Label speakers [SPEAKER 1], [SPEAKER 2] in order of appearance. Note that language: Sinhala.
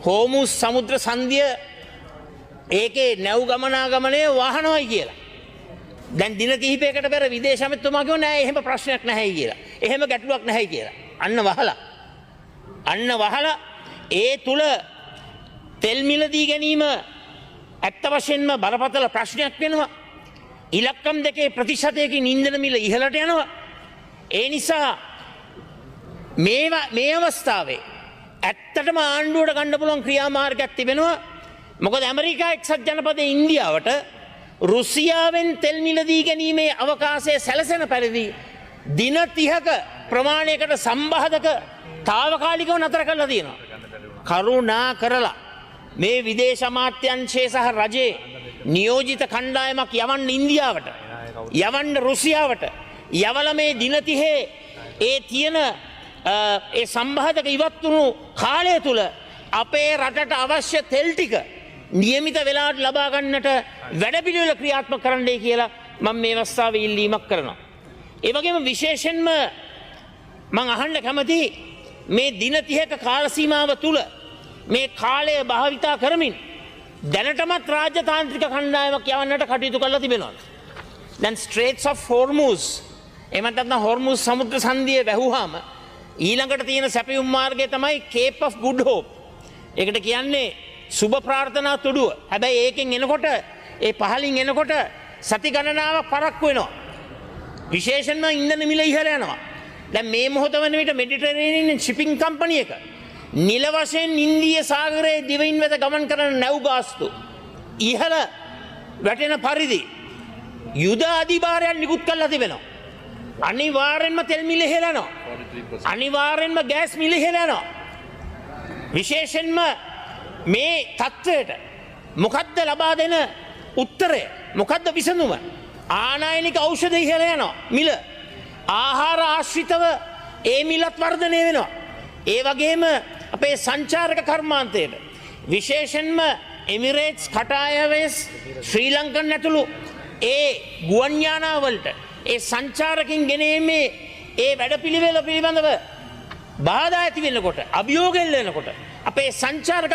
[SPEAKER 1] හෝමුස් සමුද්‍ර සංධිය ඒකේ නැව් ගමනාගමනය වහනවයි කියලා. දැන් දින කිහිපයකට පෙර විදේශ ඇමතිතුමා කිව්වා නෑ එහෙම ප්‍රශ්නයක් නැහැයි කියලා. එහෙම ගැටලුවක් නැහැයි කියලා. අන්න වහලා ඒ තුල තෙල් මිලදී ගැනීම ඇත්ත වශයෙන්ම බරපතල ප්‍රශ්නයක් වෙනවා. ඉලක්කම් දෙකේ ප්‍රතිශතයකින් ඉන්ධන මිල ඉහළට යනවා. ඒ නිසා මේ අවස්ථාවේ ඇත්තටම ආණ්ඩුවට ගන්න පුළුවන් ක්‍රියාමාර්ගයක් තිබෙනවා. මොකද ඇමරිකා එක්සත් ජනපදයේ ඉන්දියාවට රුසියාවෙන් තෙල් මිලදී ගැනීමේ අවකාශය සැලසෙන පරිදි දින 30ක ප්‍රමාණයකට සම්බාධක తాවකාලිකව නතර කරලා තියෙනවා. කරුණා කරලා මේ විදේශ අමාත්‍යාංශයේ සහ රජයේ නියෝජිත කණ්ඩායමක් යවන්න ඉන්දියාවට, යවන්න රුසියාවට, යවල මේ දින 30 ඒ තියෙන ඒ සම්බාධක ඉවත් වුණු කාලය තුල අපේ රටට අවශ්‍ය තෙල් ටික නියමිත වෙලාවට ලබා ගන්නට වැඩපිළිවෙල ක්‍රියාත්මක කරන්නයි කියලා මම මේ අවස්ථාවේ ඉල්ලීමක් කරනවා. ඒ වගේම විශේෂයෙන්ම මම අහන්න කැමති මේ දින 30ක කාල සීමාව තුල මේ කාලය භාවිතා කරමින් දැනටමත් රාජ්‍යතාන්ත්‍රික කණ්ඩායමක් යවන්නට කටයුතු කරලා තිබෙනවා. දැන් Straits of Hormuz එහෙම නැත්නම් හොර්මුස් සමුද්‍ර සංධිය වැහුවාම ඊළඟට තියෙන සැපයුම් මාර්ගය තමයි Cape of Good Hope. ඒකට කියන්නේ සුබ ප්‍රාර්ථනා තුඩුව. හැබැයි ඒකෙන් එනකොට ඒ පහලින් එනකොට සති ගණනාවක් පරක්කු වෙනවා. විශේෂයෙන්ම ඉන්ධන මිල ඉහළ යනවා. දැන් මේ මොහොත වන විට මෙඩිටරේනියන් ෂිපින් කම්පැනි එක නිල වශයෙන් ඉන්දිය සාගරයේ දිවයින් වෙත ගමන් කරන නැව් ගාස්තු ඉහළ වැටෙන පරිදි යුද අධිභාරයන් නිකුත් කරලා තිබෙනවා. අනිවාර්යෙන්ම තෙල් මිල ඉහළ යනවා. අනිවාර්යෙන්ම ගෑස් මිල ඉහළ යනවා. විශේෂයෙන්ම මේ තත්ත්වයට මොකද්ද ලබා දෙන උත්තරය? මොකද්ද විසඳුම? ආනයනික ඖෂධ ඉහළ යනවා මිල. ආහාර ආශ්‍රිතව ඒ මිලත් වර්ධනය වෙනවා. ඒ වගේම අපේ සංචාරක කර්මාන්තයට විශේෂයෙන්ම එමිරේට්ස්, කටාර් එයර්වේස්, ශ්‍රී ලංකන් ඇතුළු ඒ ගුවන් යානාවලට ඒ සංචාරකින් ගෙනීමේ ඒ වැඩපිළිවෙල පිළිබඳව බාධා ඇති වෙනකොට, අභියෝග එල්ල වෙනකොට අපේ සංචාරක